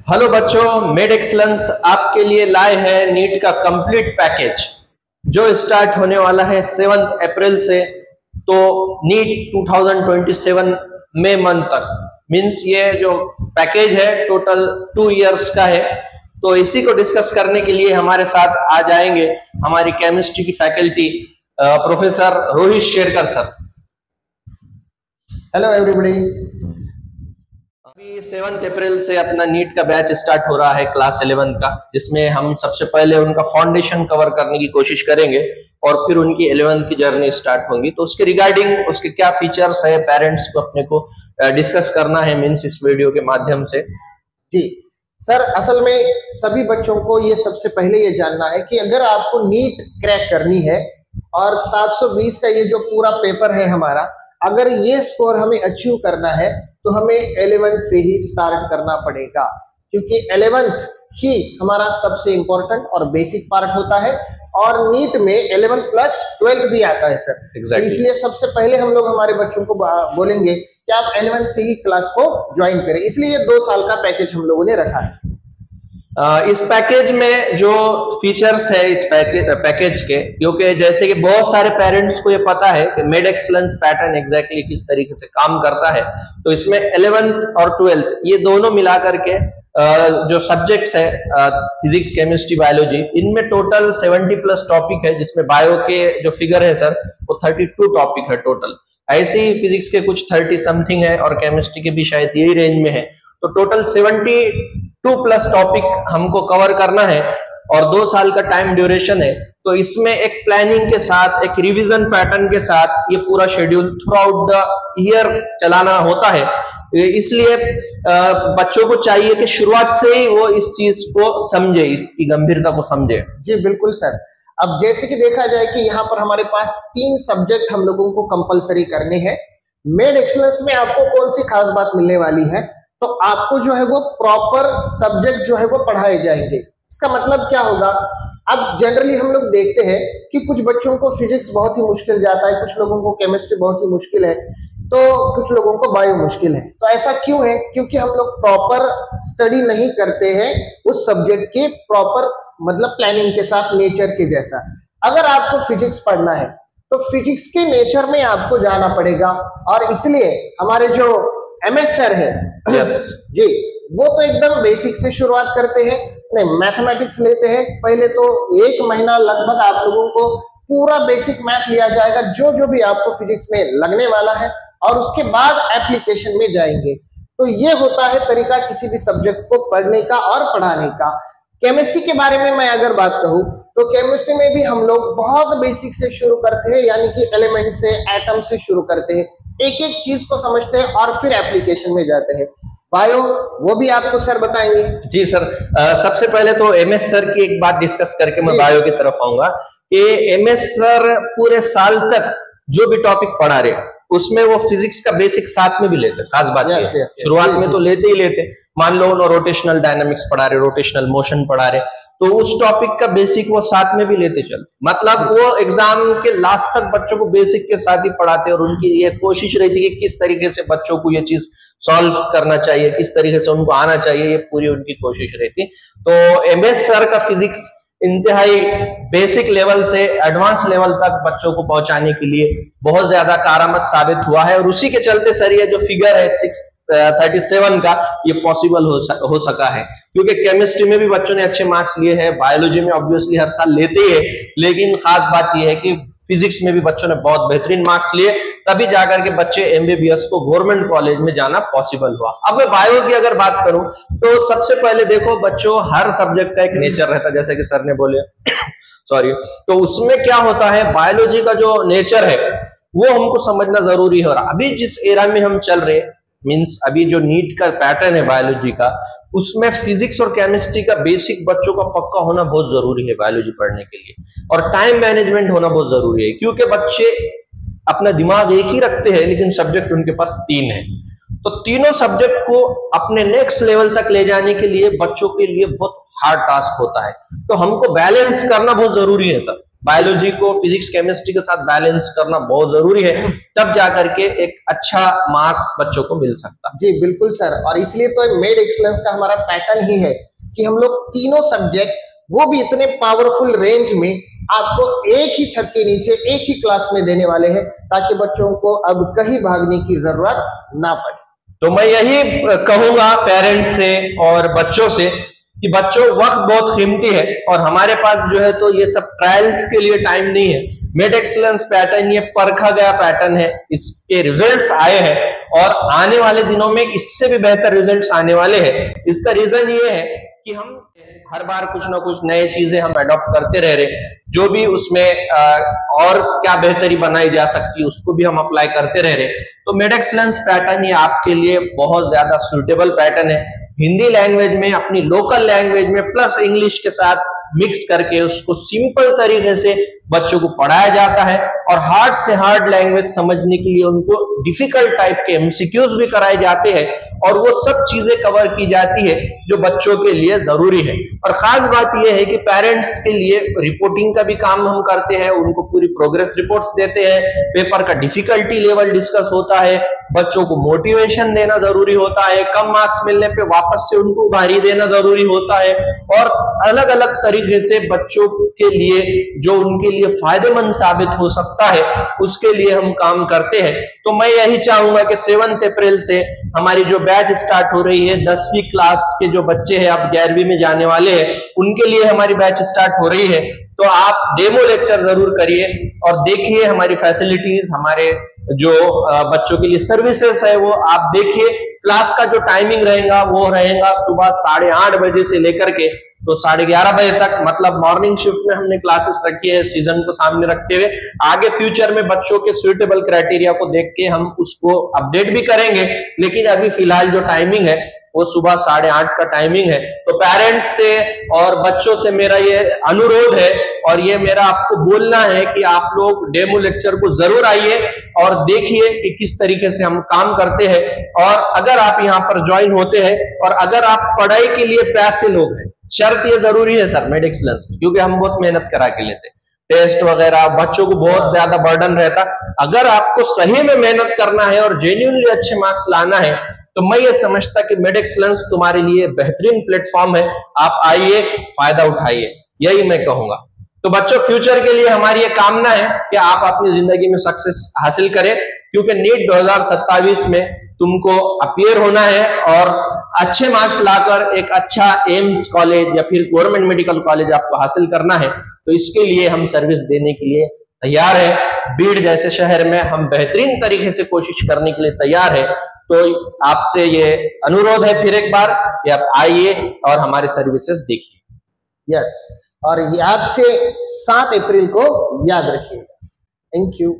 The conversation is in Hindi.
हेलो बच्चों, मेड एक्सलेंस आपके लिए लाए हैं नीट का कंप्लीट पैकेज जो स्टार्ट होने वाला है 7 अप्रैल से। तो नीट 2027 मई मंथ तक मींस ये जो पैकेज है टोटल 2 इयर्स का है। तो इसी को डिस्कस करने के लिए हमारे साथ आ जाएंगे हमारी केमिस्ट्री की faculty professor Rohit Sherkar sir. Hello everybody. अभी 7 अप्रैल से अपना नीट का बैच स्टार्ट हो रहा है क्लास 11 का, जिसमें हम सबसे पहले उनका फाउंडेशन कवर करने की कोशिश करेंगे और फिर उनकी 11th की जर्नी स्टार्ट होगी। तो उसके रिगार्डिंग उसके क्या फीचर्स है पेरेंट्स को अपने को डिस्कस करना है मीन्स इस वीडियो के माध्यम से। जी सर, असल में सभी बच्चों को ये सबसे पहले ये जानना है कि अगर आपको नीट क्रैक करनी है और 720 का ये जो पूरा पेपर है हमारा, अगर ये स्कोर हमें अचीव करना है तो हमें 11th से ही स्टार्ट करना पड़ेगा, क्योंकि 11th ही हमारा सबसे इंपॉर्टेंट और बेसिक पार्ट होता है। और नीट में 11 प्लस 12 भी आता है सर। Exactly. इसलिए सबसे पहले हम लोग हमारे बच्चों को बोलेंगे कि आप 11 से ही क्लास को ज्वाइन करें, इसलिए ये 2 साल का पैकेज हम लोगों ने रखा है। इस पैकेज में जो फीचर्स है इस पैकेज के, क्योंकि जैसे कि बहुत सारे पेरेंट्स को ये पता है कि मेड एक्सलेंस पैटर्न एग्जैक्टली किस तरीके से काम करता है, तो इसमें 11th और 12th ये दोनों मिला करके जो सब्जेक्ट्स है फिजिक्स केमिस्ट्री बायोलॉजी, इनमें टोटल 70 प्लस टॉपिक है, जिसमें बायो के जो फिगर है सर वो 32 टॉपिक है टोटल। ऐसे ही फिजिक्स के कुछ 30 समथिंग है और केमिस्ट्री के भी शायद यही रेंज में है। तो टोटल 72 प्लस टॉपिक हमको कवर करना है और 2 साल का टाइम ड्यूरेशन है। तो इसमें एक प्लानिंग के साथ, एक रिवीजन पैटर्न के साथ ये पूरा schedule through out the year चलाना होता है। इसलिए बच्चों को चाहिए कि शुरुआत से ही वो इस चीज को समझे, इसकी गंभीरता को समझे। जी बिल्कुल सर। अब जैसे कि देखा जाए कि यहाँ पर हमारे पास 3 सब्जेक्ट हम लोगों को कंपलसरी करने हैं। मेड एक्सलेंस में आपको कौन सी खास बात मिलने वाली है, तो आपको जो है वो प्रॉपर सब्जेक्ट जो है वो पढ़ाए जाएंगे। इसका मतलब क्या होगा, अब जनरली हम लोग देखते हैं कि कुछ बच्चों को फिजिक्स बहुत ही मुश्किल जाता है, कुछ लोगों को केमिस्ट्री बहुत ही मुश्किल है, तो कुछ लोगों को बायो मुश्किल है। तो ऐसा क्यों है? क्योंकि हम लोग प्रॉपर स्टडी नहीं करते हैं उस सब्जेक्ट के प्रॉपर मतलब प्लानिंग के साथ, नेचर के जैसा। अगर आपको फिजिक्स पढ़ना है तो फिजिक्स के नेचर में आपको जाना पड़ेगा, और इसलिए हमारे जो MS सर है जी, वो तो एकदम बेसिक से शुरुआत करते हैं। नहीं, मैथमेटिक्स लेते हैं, पहले तो 1 महीना लगभग आप लोगों को पूरा बेसिक मैथ लिया जाएगा, जो जो भी आपको फिजिक्स में लगने वाला है, और उसके बाद एप्लीकेशन में जाएंगे। तो ये होता है तरीका किसी भी सब्जेक्ट को पढ़ने का और पढ़ाने का। केमिस्ट्री के बारे में मैं अगर बात कहूँ तो केमिस्ट्री में भी हम लोग बहुत बेसिक से शुरू करते हैं, यानी कि एलिमेंट से, एटम से शुरू करते हैं, एक एक चीज को समझते हैं और फिर एप्लीकेशन में जाते हैं। बायो वो भी आपको सर बताएंगे। जी सर, सबसे पहले तो MS सर की एक बात डिस्कस करके मैं बायो की तरफ आऊंगा कि MS सर पूरे साल तक जो भी टॉपिक पढ़ा रहे उसमें वो फिजिक्स का बेसिक साथ में भी लेते। खास बात है शुरुआत में तो लेते ही लेते। मान लो उन्होंने रोटेशनल डायनामिक्स पढ़ा रहे, रोटेशनल मोशन पढ़ा रहे, तो उस टॉपिक का बेसिक वो साथ में भी लेते चलते। मतलब वो एग्जाम के लास्ट तक बच्चों को बेसिक के साथ ही पढ़ाते, और उनकी ये कोशिश रहती है कि किस तरीके से बच्चों को ये चीज सॉल्व करना चाहिए, किस तरीके से उनको आना चाहिए, ये पूरी उनकी कोशिश रहती। तो MS सर का फिजिक्स इंतहाई बेसिक लेवल से एडवांस लेवल तक बच्चों को पहुंचाने के लिए बहुत ज्यादा कारआमद साबित हुआ है, और उसी के चलते सर ये जो फिगर है 637 का ये पॉसिबल हो सका है। क्योंकि केमिस्ट्री में भी बच्चों ने अच्छे मार्क्स लिए हैं, बायोलॉजी में ऑब्वियसली हर साल लेते ही है, लेकिन खास बात यह है कि फिजिक्स में भी बच्चों ने बहुत बेहतरीन मार्क्स लिए, तभी जाकर के बच्चे MBBS को गवर्नमेंट कॉलेज में जाना पॉसिबल हुआ। अब मैं बायो की अगर बात करूं तो सबसे पहले देखो बच्चों, हर सब्जेक्ट का एक नेचर रहता है, जैसे कि सर ने बोले सॉरी। तो उसमें क्या होता है, बायोलॉजी का जो नेचर है वो हमको समझना जरूरी है। और अभी जिस एरा में हम चल रहे मींस अभी जो नीट का पैटर्न है बायोलॉजी का, उसमें फिजिक्स और केमिस्ट्री का बेसिक बच्चों का पक्का होना बहुत जरूरी है बायोलॉजी पढ़ने के लिए, और टाइम मैनेजमेंट होना बहुत जरूरी है। क्योंकि बच्चे अपना दिमाग एक ही रखते हैं लेकिन सब्जेक्ट उनके पास 3 है, तो तीनों सब्जेक्ट को अपने नेक्स्ट लेवल तक ले जाने के लिए बच्चों के लिए बहुत हार्ड टास्क होता है। तो हमको बैलेंस करना बहुत जरूरी है सर। बायोलॉजी को फिजिक्स केमिस्ट्री के साथ बैलेंस करना बहुत जरूरी है, तब जाकर के एक अच्छा मार्क्स बच्चों को मिल सकता। जी बिल्कुल सर, और इसलिए तो मेड एक्सीलेंस का हमारा पैटर्न ही है कि हम लोग तीनों सब्जेक्ट, वो भी इतने पावरफुल रेंज में, आपको एक ही छत के नीचे एक ही क्लास में देने वाले हैं, ताकि बच्चों को अब कहीं भागने की जरूरत ना पड़े। तो मैं यही कहूंगा पेरेंट्स से और बच्चों से कि बच्चों, वक्त बहुत कीमती है और हमारे पास जो है तो ये सब ट्रायल्स के लिए टाइम नहीं है। मेड एक्सीलेंस पैटर्न ये परखा गया पैटर्न है, इसके रिजल्ट्स आए हैं और आने वाले दिनों में इससे भी बेहतर रिजल्ट्स आने वाले हैं। इसका रीजन ये है कि हम हर बार कुछ ना कुछ नए चीजें हम अडॉप्ट करते रह रहे, जो भी उसमें और क्या बेहतरी बनाई जा सकती है उसको भी हम अप्लाई करते रह रहे। तो मेड एक्सीलेंस पैटर्न ये आपके लिए बहुत ज्यादा सुटेबल पैटर्न है। हिंदी लैंग्वेज में, अपनी लोकल लैंग्वेज में प्लस इंग्लिश के साथ मिक्स करके उसको सिंपल तरीके से बच्चों को पढ़ाया जाता है और हार्ड से हार्ड लैंग्वेज समझने के लिए उनको डिफिकल्ट टाइप के एमसीक्यूज भी कराए जाते हैं और वो सब चीजें कवर की जाती है जो बच्चों के लिए जरूरी है। और खास बात यह है कि पेरेंट्स के लिए रिपोर्टिंग का भी काम हम करते हैं, उनको पूरी प्रोग्रेस रिपोर्ट्स देते हैं, पेपर का डिफिकल्टी लेवल डिस्कस होता है, बच्चों को मोटिवेशन देना जरूरी होता है, कम मार्क्स मिलने पे वापस से उनको उभारी देना जरूरी होता है और अलग अलग तरीके से बच्चों के लिए जो उनके लिए फायदेमंद साबित हो सकता है उसके लिए हम काम करते हैं। तो मैं यही चाहूंगा कि 7 अप्रैल से हमारी जो बैच स्टार्ट हो रही है, 10वीं क्लास के जो बच्चे हैं अब 11वीं में जाने वाले हैं, उनके लिए हमारी बैच स्टार्ट हो रही है। तो आप डेमो लेक्चर जरूर करिए और देखिए हमारी फैसिलिटीज, हमारे जो बच्चों के लिए सर्विसेज है वो आप देखिए। क्लास का जो टाइमिंग रहेगा वो रहेगा सुबह 8:30 बजे से लेकर के तो 11:30 बजे तक, मतलब मॉर्निंग शिफ्ट में हमने क्लासेस रखी है सीजन को सामने रखते हुए। आगे फ्यूचर में बच्चों के सुइटेबल क्राइटेरिया को देख के हम उसको अपडेट भी करेंगे, लेकिन अभी फिलहाल जो टाइमिंग है वो सुबह 8:30 का टाइमिंग है। तो पेरेंट्स से और बच्चों से मेरा ये अनुरोध है और ये मेरा आपको बोलना है कि आप लोग डेमो लेक्चर को जरूर आइए और देखिए कि किस तरीके से हम काम करते हैं। और अगर आप यहाँ पर ज्वाइन होते हैं और अगर आप पढ़ाई के लिए प्यासे लोग हैं, शर्त ये जरूरी है सर मेड एक्सीलेंस में, क्योंकि हम बहुत मेहनत करा के लेते, टेस्ट वगैरह, बच्चों को बहुत ज्यादा बर्डन रहता। अगर आपको सही में मेहनत करना है और जेन्युइनली अच्छे मार्क्स लाना है तो मैं ये समझता कि मेड एक्सीलेंस तुम्हारे लिए बेहतरीन प्लेटफॉर्म है। आप आइए, फायदा उठाइए, यही मैं कहूंगा। तो बच्चों, फ्यूचर के लिए हमारी ये कामना है कि आप अपनी जिंदगी में सक्सेस हासिल करें, क्योंकि नीट 2027 में तुमको अपीयर होना है और अच्छे मार्क्स लाकर एक अच्छा एम्स कॉलेज या फिर गवर्नमेंट मेडिकल कॉलेज आपको हासिल करना है। तो इसके लिए हम सर्विस देने के लिए तैयार है। बीड़ जैसे शहर में हम बेहतरीन तरीके से कोशिश करने के लिए तैयार है। तो आपसे ये अनुरोध है फिर एक बार कि आप आइए और हमारे सर्विसेज देखिए। यस, और याद से 7 अप्रैल को याद रखिएगा। Thank you.